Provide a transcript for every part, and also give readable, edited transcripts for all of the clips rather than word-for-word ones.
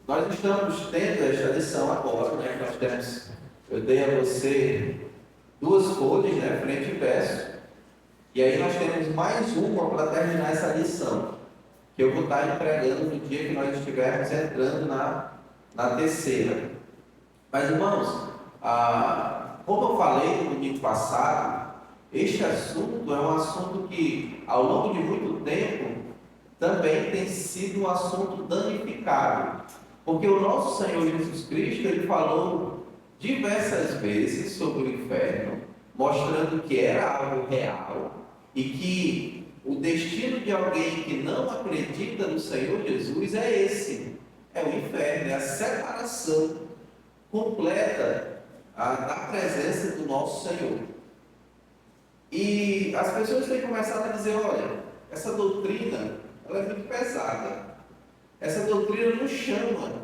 Nós estamos tendo esta lição agora, né? Eu dei a você duas folhas, né? Frente e verso. E aí nós temos mais uma para terminar essa lição, que eu vou estar entregando no dia que nós estivermos entrando na terceira. Mas, irmãos, como eu falei no domingo passado, este assunto é um assunto que, ao longo de muito tempo, também tem sido um assunto danificado. Porque o nosso Senhor Jesus Cristo, ele falou diversas vezes sobre o inferno, mostrando que era algo real e que o destino de alguém que não acredita no Senhor Jesus é esse, é o inferno, é a separação completa da presença do nosso Senhor. E as pessoas têm começado a dizer, olha, essa doutrina ela é muito pesada. Essa doutrina não chama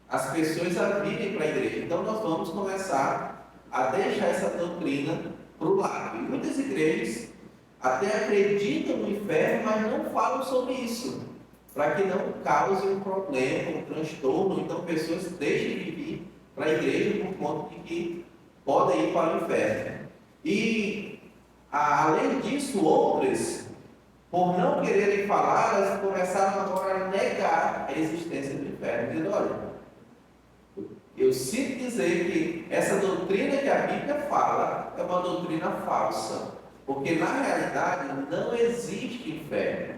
as pessoas a virem para a igreja. Então nós vamos começar a deixar essa doutrina para o lado. E muitas igrejas até acreditam no inferno, mas não falam sobre isso, para que não cause um problema, um transtorno. Então pessoas deixem de vir para a igreja por conta de que podem ir para o inferno. E além disso, outras, por não quererem falar, elas começaram agora a negar a existência do inferno, dizendo, olha, eu sinto dizer que essa doutrina que a Bíblia fala é uma doutrina falsa, porque na realidade não existe inferno.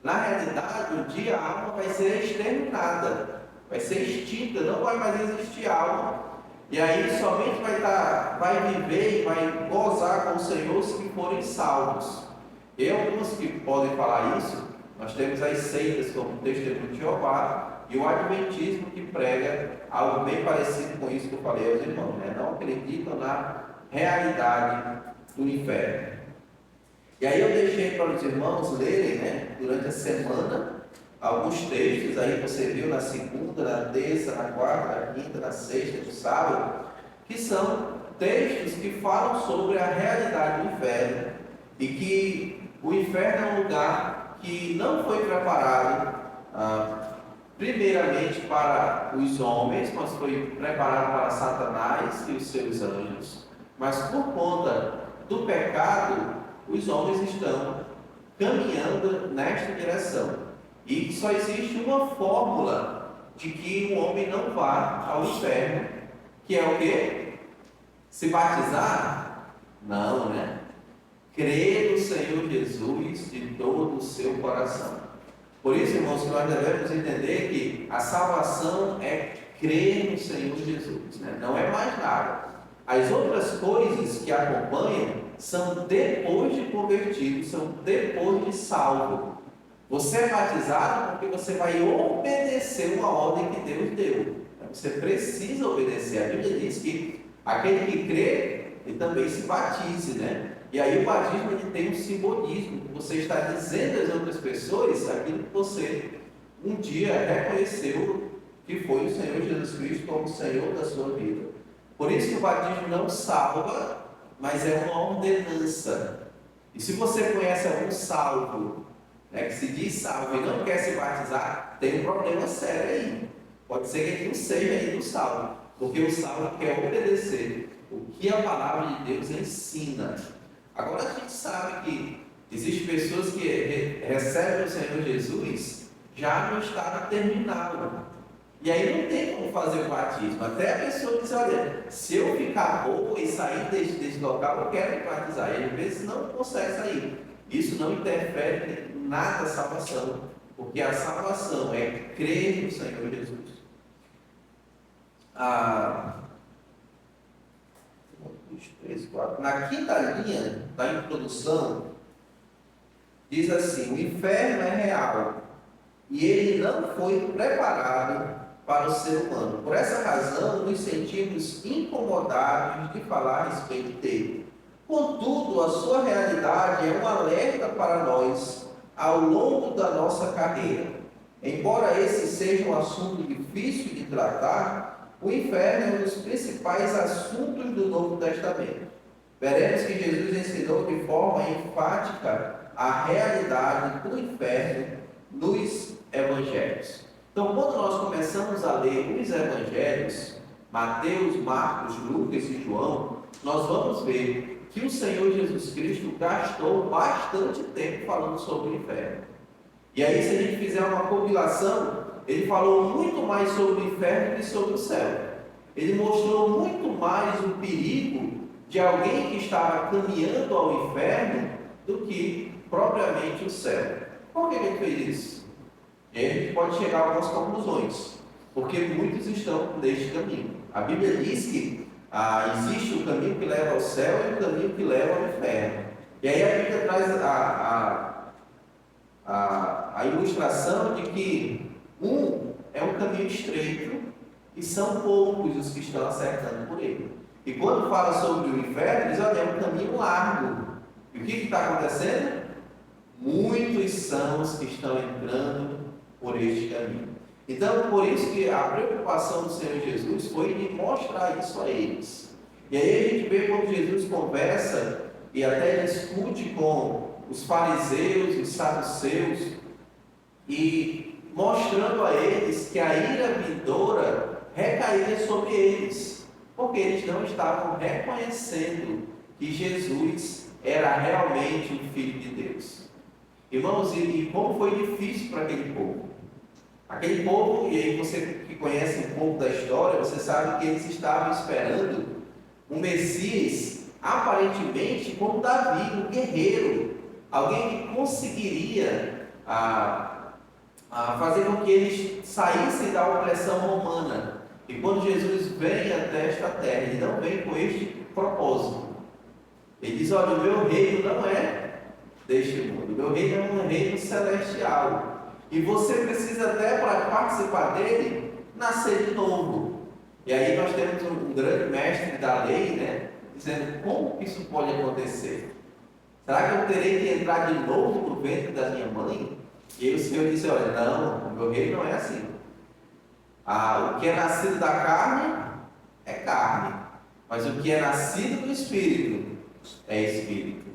Na realidade, um dia a alma vai ser exterminada, vai ser extinta, não vai mais existir alma. E aí somente vai viver e vai gozar com o Senhor os que forem salvos. E alguns que podem falar isso, nós temos as seitas como o Testemunho de Jeová e o Adventismo que prega algo bem parecido com isso que eu falei aos irmãos, né? Não acreditam na realidade do inferno. E aí eu deixei para os irmãos lerem, né, durante a semana, alguns textos, aí você viu na segunda, na terça, na quarta, na quinta, na sexta, no sábado, que são textos que falam sobre a realidade do inferno e que o inferno é um lugar que não foi preparado primeiramente para os homens, mas foi preparado para Satanás e os seus anjos. Mas por conta do pecado, os homens estão caminhando nesta direção. E só existe uma fórmula de que o homem não vá ao inferno, que é o quê? Se batizar? Não, né? Crer no Senhor Jesus de todo o seu coração. Por isso, irmãos, nós devemos entender que a salvação é crer no Senhor Jesus, né? Não é mais nada. As outras coisas que acompanham são depois de convertido, são depois de salvo. Você é batizado porque você vai obedecer uma ordem que Deus deu. Você precisa obedecer. A Bíblia diz que aquele que crê, ele também se batize, né? E aí o batismo ele tem um simbolismo, que você está dizendo às outras pessoas aquilo que você um dia reconheceu que foi o Senhor Jesus Cristo como Senhor da sua vida. Por isso que o batismo não salva, mas é uma ordenança. E se você conhece algum salvo, né, que se diz salvo e não quer se batizar, tem um problema sério aí. Pode ser que ele não seja ainda o salvo, porque o salvo quer obedecer o que a palavra de Deus ensina. Agora a gente sabe que existem pessoas que recebem o Senhor Jesus já no estado terminal. E aí não tem como fazer o batismo. Até a pessoa diz, olha, se eu ficar boa e sair desse local, eu quero me batizar. E às vezes não consegue sair. Isso não interfere em nada a salvação, porque a salvação é crer no Senhor Jesus. Na quinta linha da introdução, diz assim: o inferno é real e ele não foi preparado para o ser humano. Por essa razão, nos sentimos incomodados de falar a respeito dele. Contudo, a sua realidade é um alerta para nós ao longo da nossa carreira. Embora esse seja um assunto difícil de tratar, o inferno é um dos principais assuntos do Novo Testamento. Veremos que Jesus ensinou de forma enfática a realidade do inferno nos evangelhos. Então, quando nós começamos a ler os evangelhos, Mateus, Marcos, Lucas e João, nós vamos ver que o Senhor Jesus Cristo gastou bastante tempo falando sobre o inferno. E aí, se a gente fizer uma compilação, ele falou muito mais sobre o inferno que sobre o céu. Ele mostrou muito mais o perigo de alguém que estava caminhando ao inferno do que propriamente o céu. Por que ele fez isso? E aí a gente pode chegar a algumas conclusões, porque muitos estão neste caminho. A Bíblia diz que existe o caminho que leva ao céu e o caminho que leva ao inferno. E aí a Bíblia traz a ilustração de que é um caminho estreito e são poucos os que estão acertando por ele. E quando fala sobre o inferno, diz: olha, é um caminho largo. E o que está acontecendo? Muitos são os que estão entrando por este caminho. Então, por isso que a preocupação do Senhor Jesus foi de mostrar isso a eles. E aí a gente vê quando Jesus conversa e até discute com os fariseus, os saduceus, e mostrando a eles que a ira vindoura recairia sobre eles, porque eles não estavam reconhecendo que Jesus era realmente o Filho de Deus. Irmãos, e como foi difícil para aquele povo? Aquele povo, e aí você que conhece um pouco da história, você sabe que eles estavam esperando um Messias, aparentemente como Davi, um guerreiro, alguém que conseguiria fazer com que eles saíssem da opressão romana. E quando Jesus vem até esta terra, ele não vem com este propósito. Ele diz: olha, o meu reino não é deste mundo, o meu reino é um reino celestial. E você precisa até, para participar dele, nascer de novo. E aí nós temos um grande mestre da lei, né, dizendo: como isso pode acontecer? Será que eu terei que entrar de novo no ventre da minha mãe? E aí o Senhor disse: olha, não, o meu reino não é assim. O que é nascido da carne é carne, mas o que é nascido do Espírito é Espírito.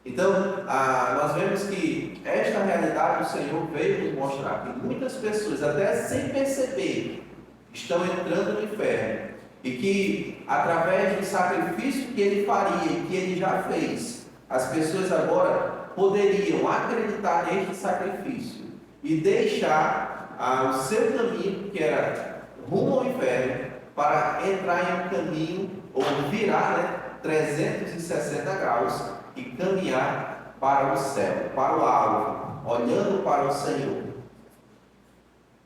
Então, nós vemos que esta realidade o Senhor veio nos mostrar, que muitas pessoas, até sem perceber, estão entrando no inferno, e que através do sacrifício que Ele faria e que Ele já fez, as pessoas agora poderiam acreditar neste sacrifício e deixar o seu caminho, que era rumo ao inferno, para entrar em um caminho, ou virar 360 graus, e caminhar para o céu, para o alvo, olhando para o Senhor.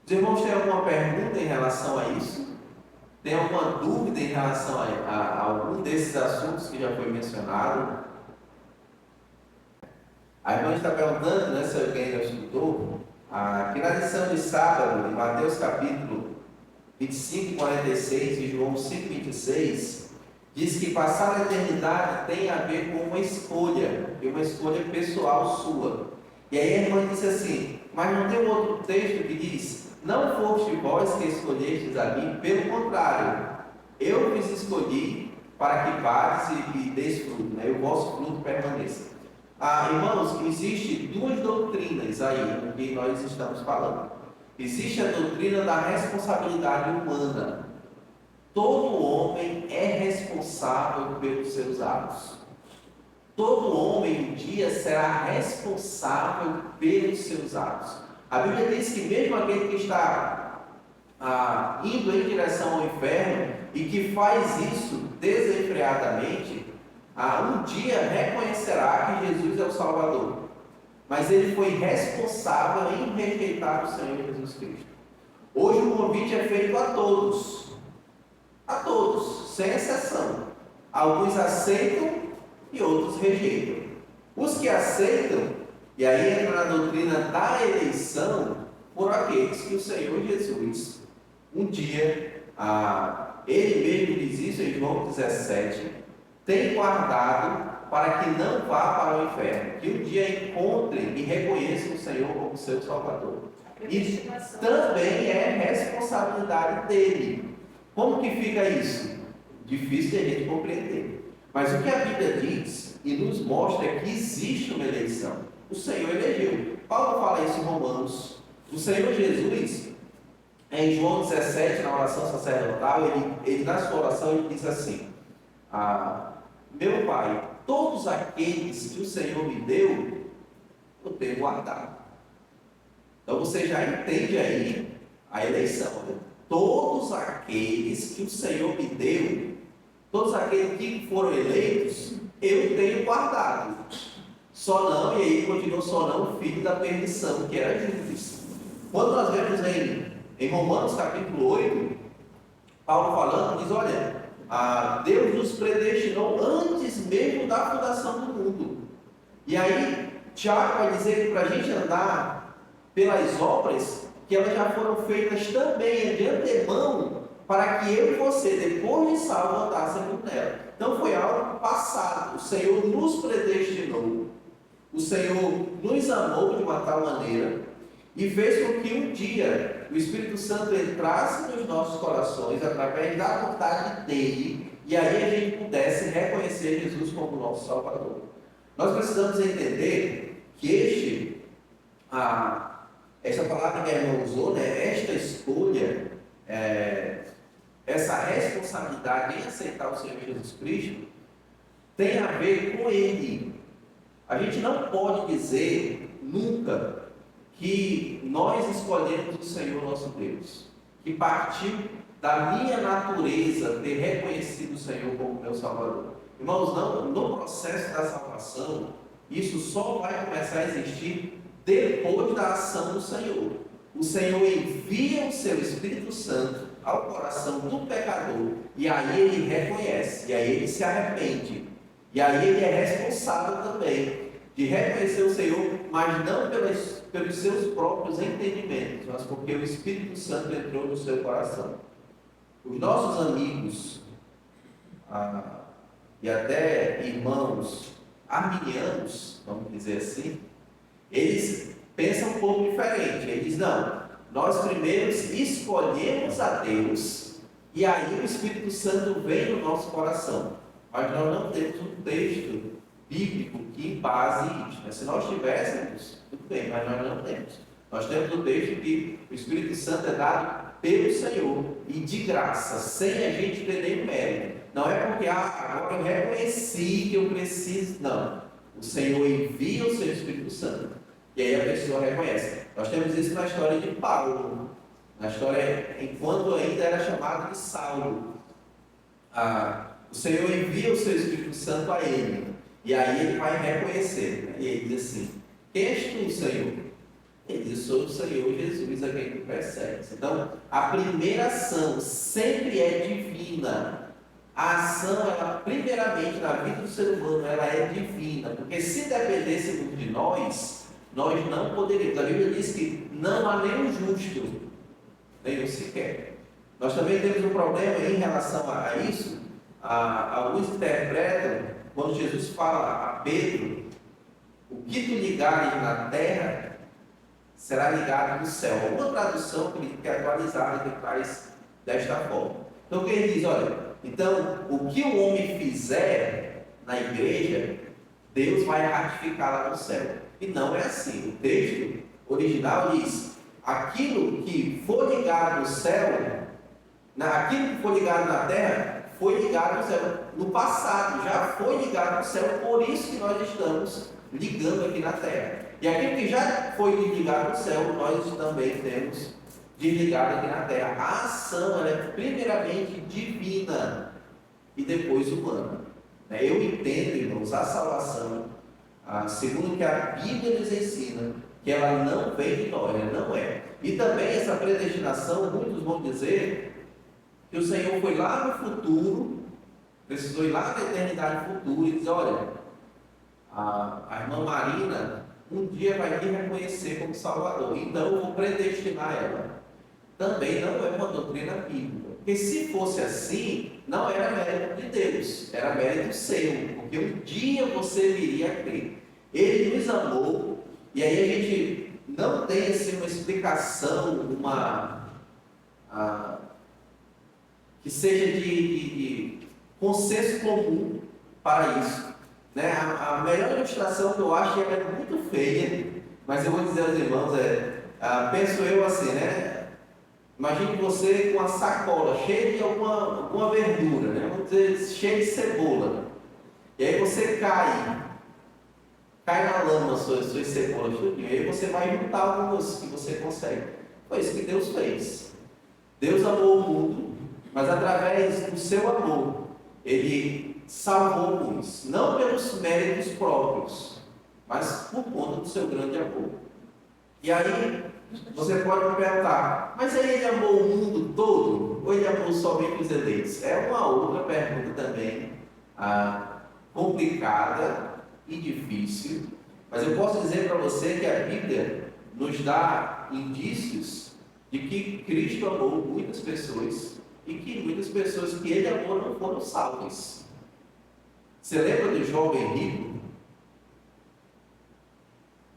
Os irmãos têm alguma pergunta em relação a isso? Tem alguma dúvida em relação a algum desses assuntos que já foi mencionado? A irmã está perguntando, né, se alguém já estudou, que na lição de sábado, em Mateus capítulo 25, 46 e João 5, 26, diz que passar a eternidade tem a ver com uma escolha, e uma escolha pessoal sua. E aí a irmã disse assim: mas não tem um outro texto que diz: não foste vós que escolhestes a mim, pelo contrário, eu vos escolhi para que vades e deis fruto, né? E o vosso fruto permaneça. Irmãos, existem duas doutrinas aí no que nós estamos falando. Existe a doutrina da responsabilidade humana. Todo homem é responsável pelos seus atos. Todo homem um dia será responsável pelos seus atos. A Bíblia diz que mesmo aquele que está indo em direção ao inferno e que faz isso desenfreadamente, um dia reconhecerá que Jesus é o Salvador. Mas ele foi responsável em rejeitar o Senhor Jesus Cristo. Hoje o convite é feito a todos, sem exceção. Alguns aceitam e outros rejeitam. Os que aceitam, e aí entra na doutrina da eleição, por aqueles que o Senhor Jesus, um dia, ele mesmo diz isso em João 17, tem guardado para que não vá para o inferno, que um dia encontrem e reconheçam o Senhor como seu Salvador. E também é responsabilidade dele. Como que fica isso? Difícil de a gente compreender. Mas o que a Bíblia diz e nos mostra é que existe uma eleição. O Senhor elegeu. Paulo fala isso em Romanos. O Senhor Jesus, Em João 17, na oração sacerdotal, ele na sua oração, ele diz assim: meu Pai, todos aqueles que o Senhor me deu, eu tenho guardado. Então você já entende aí a eleição, né? Todos aqueles que o Senhor me deu, todos aqueles que foram eleitos, eu tenho guardado. Só não, e aí continua só não, o filho da perdição, que era Judas. Quando nós vemos em Romanos capítulo 8, Paulo falando, diz, olha, Deus nos predestinou antes mesmo da fundação do mundo. E aí, Tiago vai dizer que para a gente andar pelas obras, que elas já foram feitas também de antemão, para que eu e você, depois de salvo, andássemos nela. Então foi algo passado. O Senhor nos predestinou. O Senhor nos amou de uma tal maneira e fez com que um dia o Espírito Santo entrasse nos nossos corações através da vontade dele, e aí a gente pudesse reconhecer Jesus como nosso Salvador. Nós precisamos entender que esta palavra que a irmã usou, né, esta escolha, essa responsabilidade em aceitar o Senhor Jesus Cristo, tem a ver com Ele. A gente não pode dizer nunca que nós escolhemos o Senhor nosso Deus, que partiu da minha natureza ter reconhecido o Senhor como meu Salvador. Irmãos, não, no processo da salvação, isso só vai começar a existir depois da ação do Senhor. O Senhor envia o seu Espírito Santo ao coração do pecador, e aí ele reconhece, e aí ele se arrepende, e aí ele é responsável também de reconhecer o Senhor, mas não pelos seus próprios entendimentos, mas porque o Espírito Santo entrou no seu coração. Os nossos amigos e até irmãos arminianos, vamos dizer assim, eles pensam um pouco diferente. Eles dizem, não, nós primeiro escolhemos a Deus e aí o Espírito Santo vem no nosso coração. Mas nós não temos um texto bíblico que embase isso. Mas se nós tivéssemos, tudo bem, mas nós não temos. Nós temos o texto que o Espírito Santo é dado pelo Senhor e de graça, sem a gente ter nenhum mérito. Não é porque agora eu reconheci que eu preciso, não. O Senhor envia o seu Espírito Santo e aí a pessoa reconhece. Nós temos isso na história de Paulo, na história enquanto ainda era chamado de Saulo. O Senhor envia o seu Espírito Santo a ele, e aí ele vai reconhecer, né? E ele diz assim: quem és tu, Senhor? Ele diz: sou o Senhor Jesus a quem tu persegues. Então, a primeira ação sempre é divina. A ação, ela, primeiramente, na vida do ser humano, ela é divina, porque se dependesse de nós não poderíamos. A Bíblia diz que não há nenhum justo, nenhum sequer. Nós também temos um problema em relação a isso. Alguns interpretam, quando Jesus fala a Pedro, o que tu ligares na terra será ligado no céu. Uma tradução que é atualizada que traz desta forma. Então, que ele diz, olha, então, o que o homem fizer na igreja, Deus vai ratificar lá no céu. E não é assim. O texto original diz, aquilo que for ligado no céu, aquilo que for ligado na terra, foi ligado no céu. No passado, já foi ligado no céu, por isso que nós estamos ligando aqui na terra. E aquilo que já foi desligado no céu, nós também temos desligado aqui na terra. A ação ela é primeiramente divina e depois humana. Eu entendo, irmãos, a salvação, segundo o que a Bíblia nos ensina, que ela não vem de nós, ela não é. E também essa predestinação, muitos vão dizer que o Senhor foi lá no futuro, precisou ir lá na eternidade futura e dizer, olha, a irmã Marina um dia vai me reconhecer como Salvador, então eu vou predestinar ela. Também não é uma doutrina bíblica, porque se fosse assim, não era mérito de Deus, era mérito seu, porque um dia você viria a crer. Ele nos amou, e aí a gente não tem assim, uma explicação, que seja de consenso comum para isso. Né? A melhor ilustração que eu acho é muito feia, mas eu vou dizer aos irmãos, penso eu assim, né? Imagine você com uma sacola cheia de alguma verdura, né? Vamos dizer, cheia de cebola. E aí você cai na lama suas cebolas, tudo. E aí você vai juntar algumas que você consegue. Foi isso que Deus fez. Deus amou o mundo, mas através do seu amor, Ele salvou alguns. Não pelos méritos próprios, mas por conta do seu grande amor. E aí, você pode me perguntar, mas aí Ele amou o mundo todo? Ou Ele amou somente os eleitos? É uma outra pergunta também, complicada e difícil, mas eu posso dizer para você que a Bíblia nos dá indícios de que Cristo amou muitas pessoas e que muitas pessoas que Ele amou não foram salvas. Você lembra do jovem rico?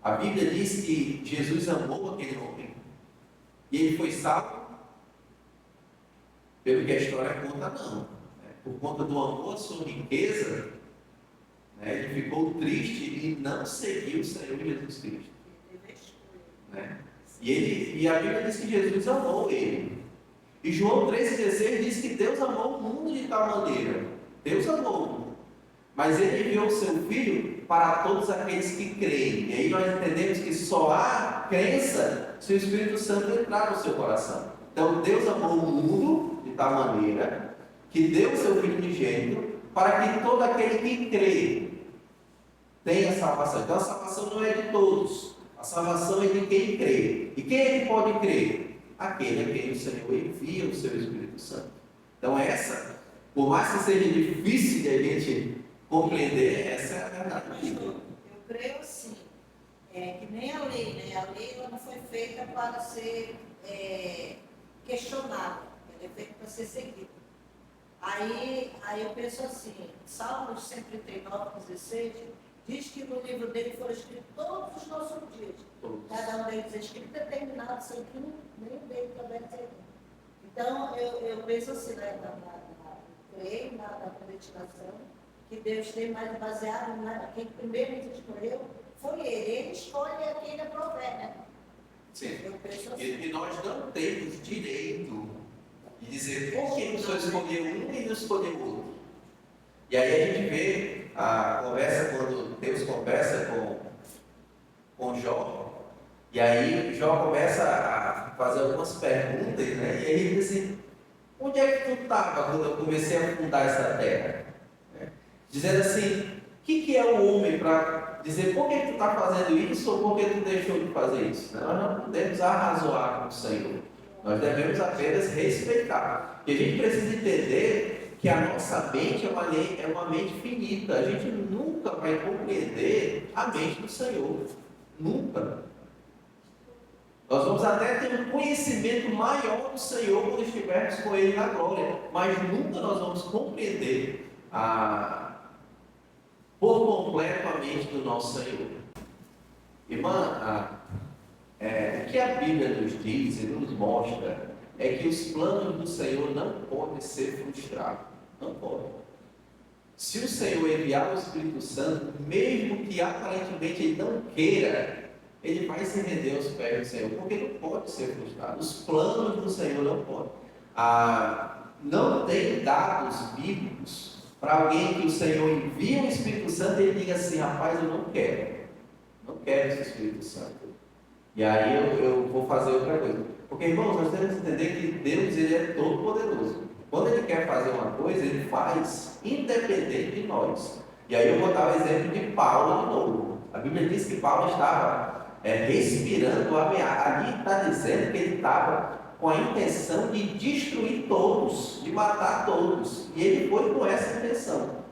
A Bíblia diz que Jesus amou aquele homem e ele foi salvo? Pelo que a história conta, não. Por conta do amor à sua riqueza, ele ficou triste e não seguiu o Senhor Jesus Cristo. E a Bíblia diz que Jesus amou ele. E João 3,16 diz que Deus amou o mundo de tal maneira. Deus amou o mundo. Mas Ele enviou o seu Filho para todos aqueles que creem. E aí nós entendemos que só há crença se o Espírito Santo entrar no seu coração. Então Deus amou o mundo de tal maneira que deu o seu Filho unigênito para que todo aquele que crê tenha salvação. Então a salvação não é de todos. A salvação é de quem crê. E quem é que pode crer? Aquele a quem o Senhor envia o seu Espírito Santo. Então por mais que seja difícil de a gente compreender, essa é a verdade. Eu creio assim, que nem a lei, né? A lei ela não foi feita para ser questionada, ela é feita para ser seguida. Aí eu penso assim, Salmos 139:16 diz que no livro dele foram escritos todos os nossos dias. Cada um deles é escrito determinado, sem que nem dele também tem. Então eu penso assim, né? Creio na predestinação, que Deus tem mais baseado quem primeiro nos escolheu foi Ele. Ele escolhe a quem Ele aprover, né? Sim. Eu penso assim. E nós não temos direito de dizer por que o Senhor escolheu um e não escolheu outro. E aí a gente vê a conversa, quando Deus conversa com Jó, e aí Jó começa a fazer algumas perguntas, né? E aí ele diz assim, onde é que tu estava quando eu comecei a fundar essa terra? Dizendo assim, o que é o homem para dizer por que tu está fazendo isso ou por que tu deixou de fazer isso? Nós não podemos arrazoar com o Senhor. Nós devemos apenas respeitar. E a gente precisa entender que a nossa mente é uma mente finita. A gente nunca vai compreender a mente do Senhor. Nunca. Nós vamos até ter um conhecimento maior do Senhor quando estivermos com Ele na glória. Mas nunca nós vamos compreender por completo a mente do nosso Senhor. Irmã, o que a Bíblia nos diz e nos mostra é que os planos do Senhor não podem ser frustrados. Não podem. Se o Senhor enviar o Espírito Santo, mesmo que aparentemente Ele não queira, Ele vai se render aos pés do Senhor, porque não pode ser frustrado. Os planos do Senhor não podem. Não tem dados bíblicos para alguém que o Senhor envia o Espírito Santo e ele diga assim, rapaz, eu não quero esse Espírito Santo. E aí eu vou fazer outra coisa. Porque, irmãos, nós temos que entender que Deus ele é todo poderoso. Quando Ele quer fazer uma coisa, Ele faz, independente de nós. E aí eu vou dar o exemplo de Paulo de novo. A Bíblia diz que Paulo estava respirando ameaça. Ali está dizendo que ele estava com a intenção de destruir todos, de matar todos. E ele foi com essa intenção.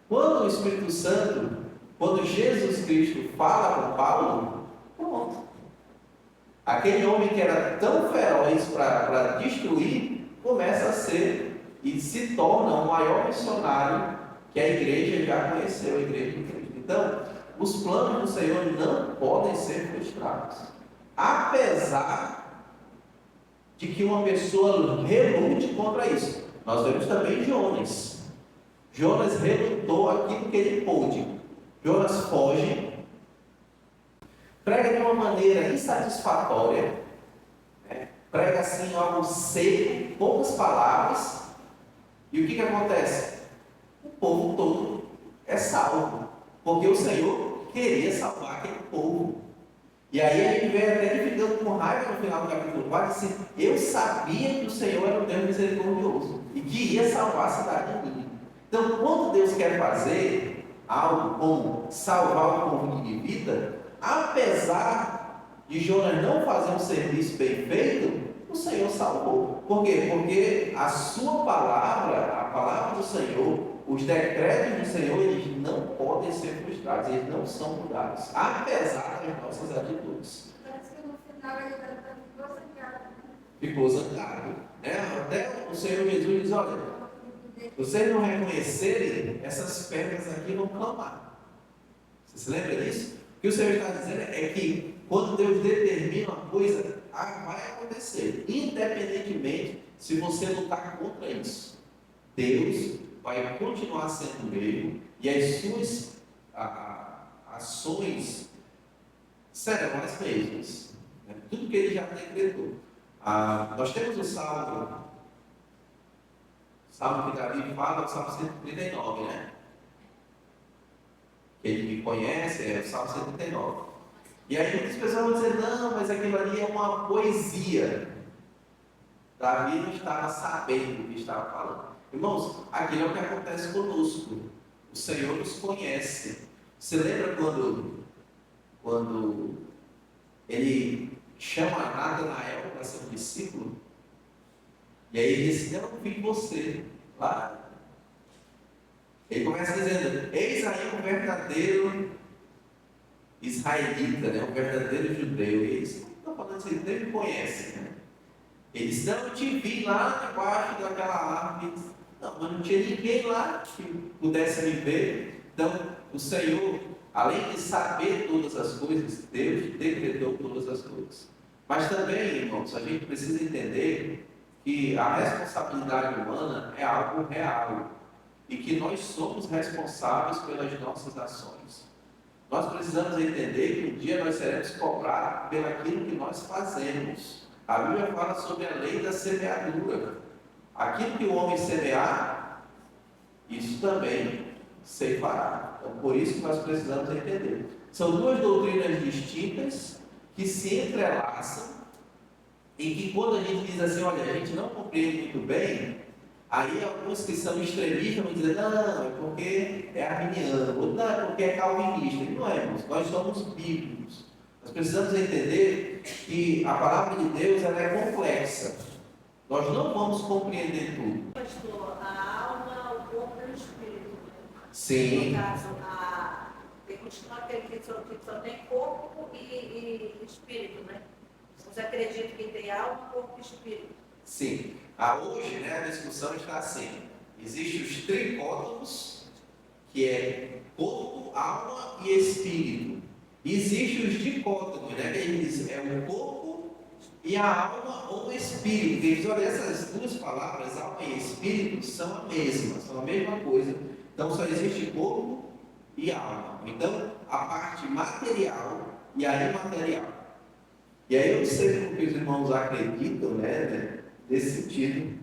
Quando o Espírito Santo, quando Jesus Cristo fala com Paulo, pronto. Aquele homem que era tão feroz para destruir, começa a ser e se torna o maior missionário que a igreja já conheceu, a igreja de Cristo. Então, os planos do Senhor não podem ser frustrados. Apesar de que uma pessoa relute contra isso. Nós vemos também Jonas. Jonas relutou aquilo que ele pôde. Jonas foge, prega de uma maneira insatisfatória, prega assim algo seco, poucas palavras, e o que acontece? O povo todo é salvo, porque o Senhor queria salvar aquele povo. E aí a gente vê até ele ficando com raiva no final do capítulo 4, assim, eu sabia que o Senhor era um Deus misericordioso e que ia salvar a cidade de Nínive. Então, quando Deus quer fazer algo como salvar o povo de Nínive, apesar de Jonas não fazer um serviço bem feito, o Senhor salvou. Por quê? Porque a sua palavra, a palavra do Senhor, os decretos do Senhor, eles não podem ser frustrados, eles não são mudados, apesar das nossas atitudes. Parece que no final ele ficou zangado. Ficou zangado, né? Até o Senhor Jesus diz, olha, se vocês não reconhecerem, essas pedras aqui vão clamar. Você se lembra disso? O que o Senhor está dizendo é que quando Deus determina uma coisa, vai acontecer, independentemente se você lutar contra isso. Deus vai continuar sendo meio e as suas ações serão as mesmas. Né? Tudo que ele já decretou. Nós temos o Salmo que Davi fala, o Salmo 139, né? Ele me conhece, é o Salmo 139. E aí muitas pessoas vão dizer, não, mas aquilo ali é uma poesia. Davi não estava sabendo o que estava falando. Irmãos, aquilo é o que acontece conosco. O Senhor nos conhece. Você lembra quando ele chama Natanael para ser um discípulo? E aí ele disse, eu não vi você. Lá. Ele começa dizendo, eis aí um verdadeiro israelita, né? Um verdadeiro judeu. E eles estão falando assim, ele me conhece, né? Ele disse, não, eu te vi lá debaixo daquela árvore. Não, mas não tinha ninguém lá que pudesse me ver. Então, o Senhor, além de saber todas as coisas, Deus decretou todas as coisas. Mas também, irmãos, a gente precisa entender que a responsabilidade humana é algo real e que nós somos responsáveis pelas nossas ações. Nós precisamos entender que um dia nós seremos cobrados pelaquilo que nós fazemos. A Bíblia fala sobre a lei da semeadura. Aquilo que o homem semear, isso também ceifará. Então, por isso que nós precisamos entender. São duas doutrinas distintas que se entrelaçam e que quando a gente diz assim, olha, a gente não compreende muito bem, aí alguns que são extremistas vão dizer, não, é porque é arminiano, ou não, é porque é calvinista. E não é, irmãos, nós somos bíblicos. Nós precisamos entender que a palavra de Deus ela é complexa. Nós não vamos compreender tudo. Pastor, a alma, o corpo e o espírito. Sim. No caso, tem muitos que não acreditam que só tem corpo e espírito, né? Vocês acreditam que tem alma, corpo e espírito? Sim. Hoje, né, a discussão está assim. Existem os tricótomos, que é corpo, alma e espírito. E existem os dicótomos, né, que ele diz, é o corpo e a alma ou o espírito. Eles olha, essas duas palavras, alma e espírito, são a mesma, são a mesma coisa. Então só existe corpo e alma. Então, a parte material e a imaterial. E aí eu não sei como que os irmãos acreditam, né, nesse sentido,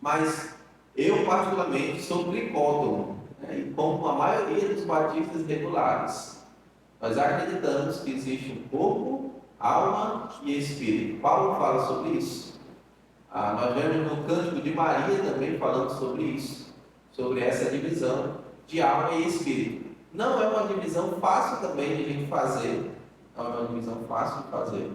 mas eu particularmente sou tricótomo, né, e como a maioria dos batistas regulares, nós acreditamos que existe um corpo, alma e espírito. Paulo fala sobre isso. Nós vemos no Cântico de Maria também falando sobre isso, sobre essa divisão de alma e espírito. Não é uma divisão fácil também de a gente fazer, não é uma divisão fácil de fazer,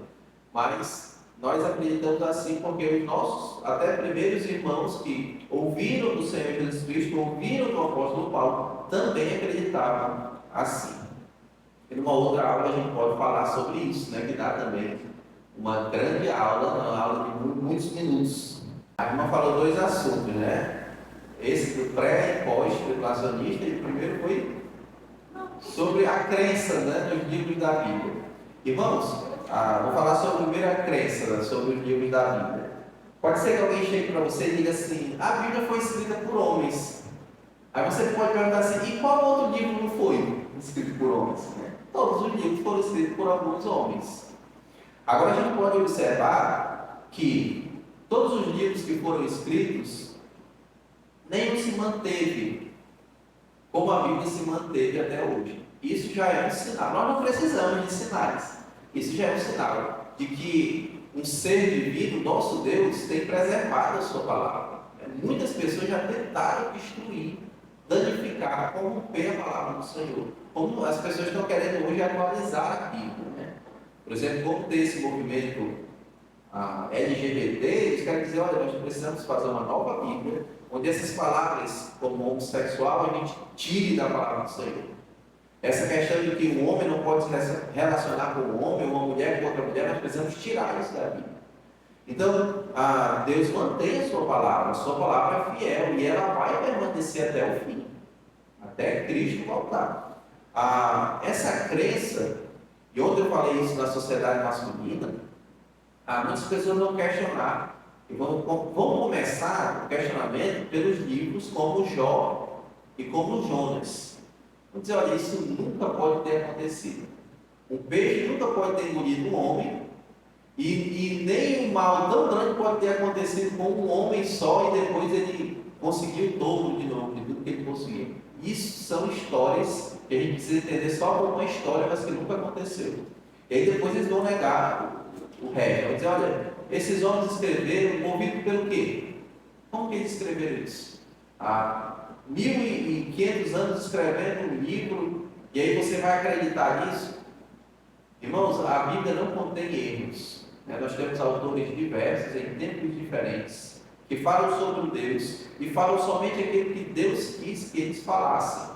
mas nós acreditamos assim porque os nossos, até primeiros irmãos que ouviram do Senhor Jesus Cristo, ouviram do apóstolo Paulo, também acreditavam assim. E numa outra aula a gente pode falar sobre isso, né, que dá também uma grande aula, uma aula de muitos minutos. A irmã falou dois assuntos, né? Esse do pré e pós-tribulacionista, e o primeiro foi sobre a crença, né, nos livros da Bíblia. Irmãos, vou falar sobre a primeira crença, né, sobre os livros da Bíblia. Pode ser que alguém chegue para você e diga assim, a Bíblia foi escrita por homens. Aí você pode perguntar assim, e qual outro livro não foi escrito por homens? Né? Todos os livros foram escritos por alguns homens. Agora a gente pode observar que todos os livros que foram escritos, nenhum se manteve como a Bíblia se manteve até hoje. Isso já é um sinal. Nós não precisamos de sinais. Isso já é um sinal de que um ser divino, nosso Deus, tem preservado a sua palavra. Muitas pessoas já tentaram destruir, danificar, corromper a palavra do Senhor. Como as pessoas estão querendo hoje atualizar a Bíblia, né? Por exemplo, como tem esse movimento LGBT, eles querem dizer, olha, nós precisamos fazer uma nova Bíblia, onde essas palavras, como homossexual, a gente tire da palavra do Senhor. Essa questão de que o homem não pode se relacionar com o homem, ou uma mulher com outra mulher, nós precisamos tirar isso da Bíblia. Então, Deus mantém a sua palavra é fiel, e ela vai permanecer até o fim, até Cristo voltar. Essa crença, e ontem eu falei isso na sociedade masculina, muitas pessoas vão questionar, e vão começar o questionamento pelos livros como Jó e como Jonas. Vão dizer, olha, isso nunca pode ter acontecido. Um peixe nunca pode ter engolido um homem, e nem um mal tão grande pode ter acontecido com um homem só, e depois ele conseguiu o dobro de novo, de tudo que ele conseguiu. Isso são histórias que a gente precisa entender só como uma história, mas que nunca aconteceu. E aí depois eles vão negar o resto. Vão dizer, olha, esses homens escreveram, movidos pelo quê? Como que eles escreveram isso? 1500 anos escrevendo um livro, e aí você vai acreditar nisso? Irmãos, a Bíblia não contém erros. Nós temos autores diversos, em tempos diferentes, que falam sobre o Deus, e falam somente aquilo que Deus quis que eles falassem.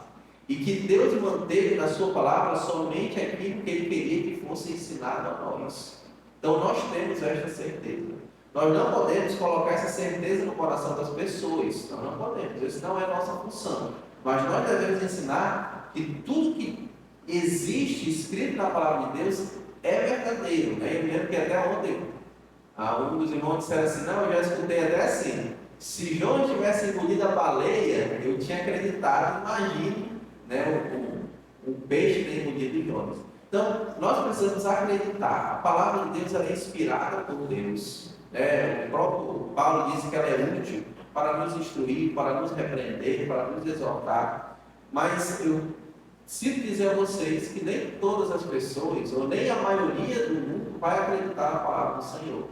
E que Deus manteve na sua palavra somente aquilo que Ele queria que fosse ensinado a nós. Então nós temos esta certeza. Nós não podemos colocar essa certeza no coração das pessoas. Nós não podemos, isso não é nossa função. Mas nós devemos ensinar que tudo que existe escrito na palavra de Deus é verdadeiro. Eu me lembro que até ontem um dos irmãos disseram assim, não, eu já escutei até assim, se João tivesse engolido a baleia, eu tinha acreditado, imagine, um peixe ter engolido Jonas. Então, nós precisamos acreditar. A palavra de Deus ela é inspirada por Deus. O próprio Paulo diz que ela é útil para nos instruir, para nos repreender, para nos exortar. Mas eu sinto dizer a vocês que nem todas as pessoas, ou nem a maioria do mundo, vai acreditar na palavra do Senhor.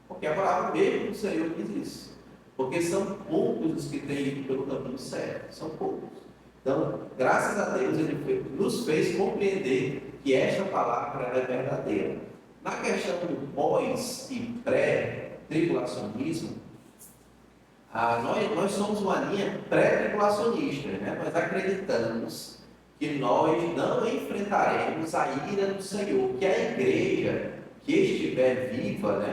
Porque a palavra mesmo do Senhor diz isso. Porque são poucos os que têm ido pelo caminho certo. São poucos. Então, graças a Deus, Ele nos fez compreender que esta palavra é verdadeira. Na questão do pós e pré-tribulacionismo, nós somos uma linha pré-tribulacionista. Nós acreditamos que nós não enfrentaremos a ira do Senhor, que a igreja que estiver viva,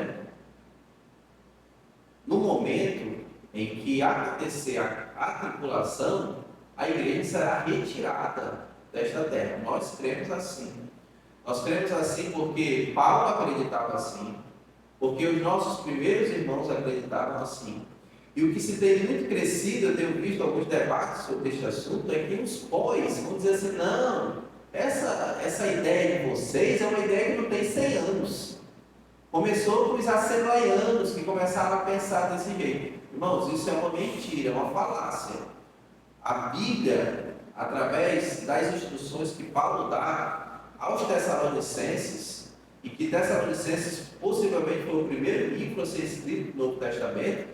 no momento em que acontecer a tribulação, a igreja será retirada desta terra. Nós cremos assim. Nós cremos assim porque Paulo acreditava assim, porque os nossos primeiros irmãos acreditavam assim. E o que se tem muito crescido, eu tenho visto alguns debates sobre este assunto, é que os pós vão dizer assim, não, essa ideia de vocês é uma ideia que não tem 100 anos. Começou com os assembleianos que começaram a pensar desse jeito. Irmãos, isso é uma mentira, é uma falácia. A Bíblia, através das instruções que Paulo dá aos Tessalonicenses, e que Tessalonicenses possivelmente foi o primeiro livro a ser escrito no Novo Testamento,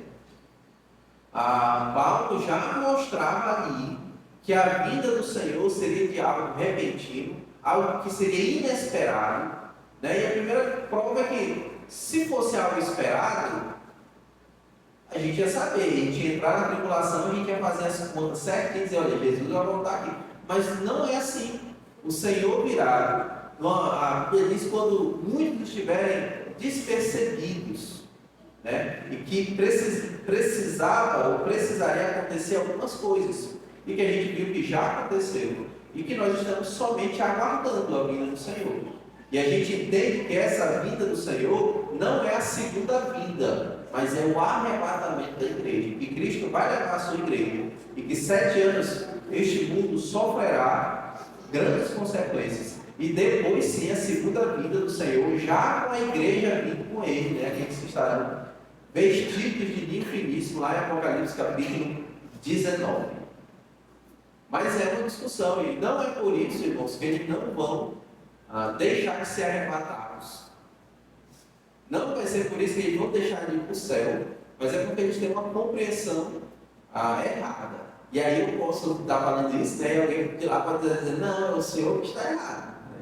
Paulo já mostrava ali que a vida do Senhor seria de algo repentino, algo que seria inesperado, E a primeira prova é que, se fosse algo esperado, a gente ia saber, a gente ia entrar na tribulação, a gente ia fazer as contas certinho e dizer, olha, Jesus vai voltar aqui. Mas não é assim. O Senhor virá. A Bíblia diz quando muitos estiverem despercebidos, e que precisava ou precisaria acontecer algumas coisas, e que a gente viu que já aconteceu, e que nós estamos somente aguardando a vinda do Senhor. E a gente entende que essa vinda do Senhor não é a segunda vinda, mas é o arrebatamento da igreja, que Cristo vai levar a sua igreja, e que 7 anos este mundo sofrerá grandes consequências, e depois sim a segunda vinda do Senhor, já com a igreja vindo com ele, aqueles que estarão vestidos de linho finíssimo, lá em Apocalipse capítulo 19. Mas é uma discussão, e não é por isso, irmãos, que eles não vão deixar de ser arrebatados. Não vai ser por isso que eles vão deixar de ir para o céu, mas é porque eles têm uma compreensão errada. E aí eu posso estar falando isso, né? E alguém de lá pode dizer, não, o senhor está errado. Né?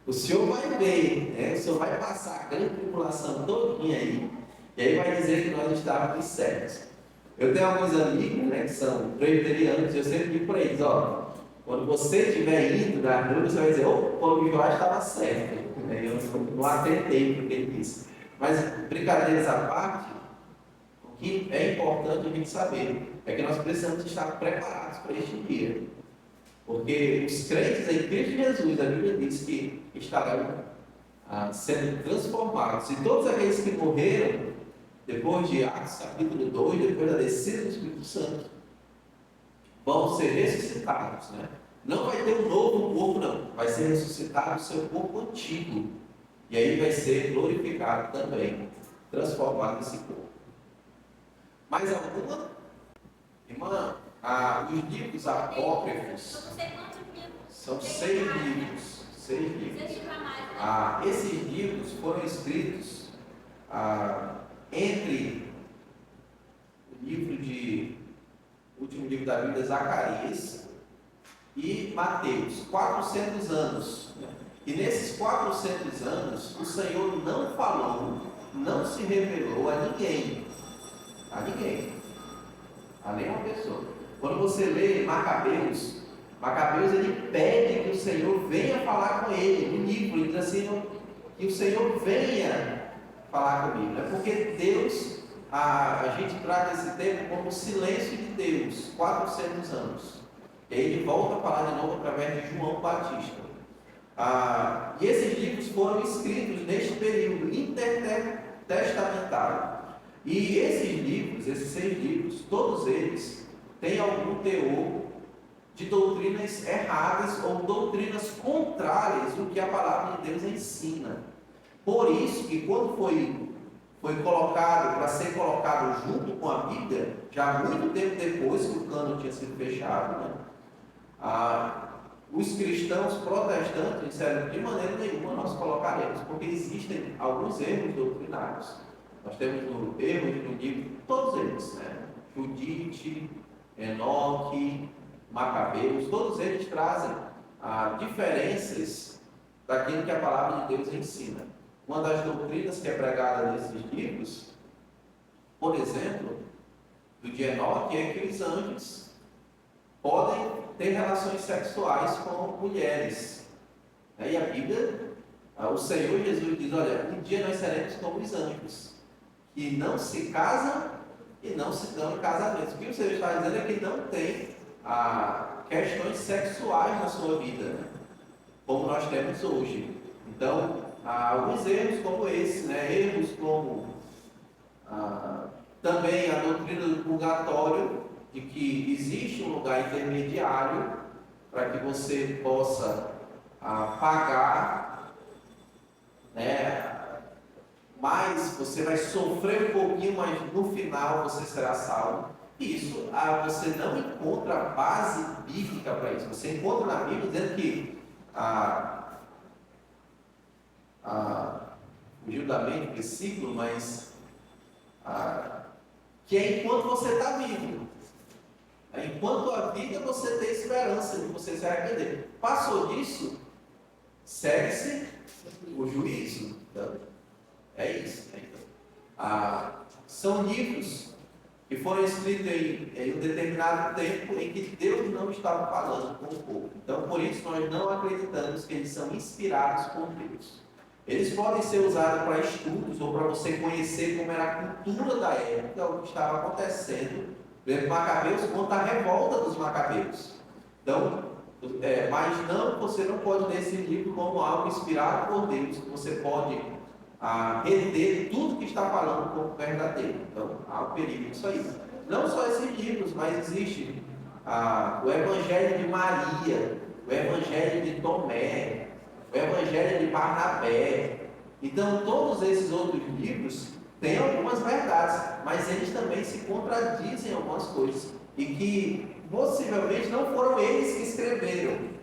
O senhor vai ver, né? O senhor vai passar a grande tribulação todinha aí, e aí vai dizer que nós estávamos certos. Eu tenho alguns amigos, né, que são presbiterianos, e eu sempre digo para eles, ó, quando você estiver indo na rua, você vai dizer, o Paulo Jorge estava certo. Eu não atentei porque ele disse. Mas, brincadeiras à parte, o que é importante a gente saber é que nós precisamos estar preparados para este dia. Porque os crentes em Cristo Jesus, a Bíblia diz que estarão sendo transformados. E todos aqueles que morreram, depois de Atos capítulo 2, depois da descida do Espírito Santo, vão ser ressuscitados, né? Não vai ter um novo corpo, não. Vai ser ressuscitado o seu corpo antigo. E aí vai ser glorificado também, transformado esse corpo. Mais alguma? Irmã, os livros apócrifos são 6 livros. 6 livros. Esses livros foram escritos entre o último livro da Bíblia, Zacarias, e Mateus, 400 anos. E nesses 400 anos, o Senhor não falou, não se revelou a ninguém. A ninguém. A nenhuma pessoa. Quando você lê Macabeus, ele pede que o Senhor venha falar com ele. No livro, ele diz assim, que o Senhor venha falar comigo. Né? Porque Deus, a gente trata esse tempo como o silêncio de Deus, 400 anos. E aí ele volta a falar de novo através de João Batista. E esses livros foram escritos neste período intertestamentário. E esses livros, esses 6 livros, todos eles têm algum teor de doutrinas erradas ou doutrinas contrárias do que a palavra de Deus ensina. Por isso que quando foi colocado, para ser colocado junto com a Bíblia, já muito tempo depois que o cânon tinha sido fechado, né? Os cristãos protestantes disseram, de maneira nenhuma nós colocaremos, porque existem alguns erros doutrinários. Nós temos erros no livro, todos eles, né? Judite, Enoque, Macabeus, todos eles trazem diferenças daquilo que a palavra de Deus ensina. Uma das doutrinas que é pregada nesses livros, por exemplo, do de Enoque, é que os anjos podem ter relações sexuais com mulheres. E a Bíblia, o Senhor Jesus diz, olha, um dia nós seremos como os anjos, que não se casam e não se dão em casamento. O que o Senhor está dizendo é que não tem questões sexuais na sua vida, né? Como nós temos hoje. Então, alguns erros como esse, né? Erros como também a doutrina do purgatório, de que existe um lugar intermediário para que você possa pagar, né? Mas você vai sofrer um pouquinho, mas no final você será salvo. Isso, você não encontra base bíblica para isso. Você encontra na Bíblia dizendo que fugiu da mente o versículo, mas que é enquanto você está vivo. Enquanto a vida você tem esperança de você se arrepender. Passou disso, segue-se o juízo. Então, é isso. Então, são livros que foram escritos em um determinado tempo em que Deus não estava falando com o povo. Então, por isso, nós não acreditamos que eles são inspirados por Deus. Eles podem ser usados para estudos ou para você conhecer como era a cultura da época, o que estava acontecendo. Por exemplo, Macabeus conta a revolta dos Macabeus. Então, mas não, você não pode ler esse livro como algo inspirado por Deus, que você pode reter tudo que está falando como verdadeiro. Então, há um perigo nisso aí. Não só esses livros, mas existe o Evangelho de Maria, o Evangelho de Tomé, o Evangelho de Barnabé. Então, todos esses outros livros tem algumas verdades, mas eles também se contradizem em algumas coisas. E que possivelmente não foram eles que escreveram.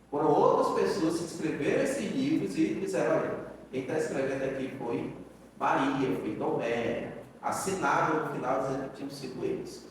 Foram outras pessoas que escreveram esses livros e disseram, olha, quem está escrevendo aqui foi Maria, foi Tomé. Assinaram no final dizendo que tinham sido eles.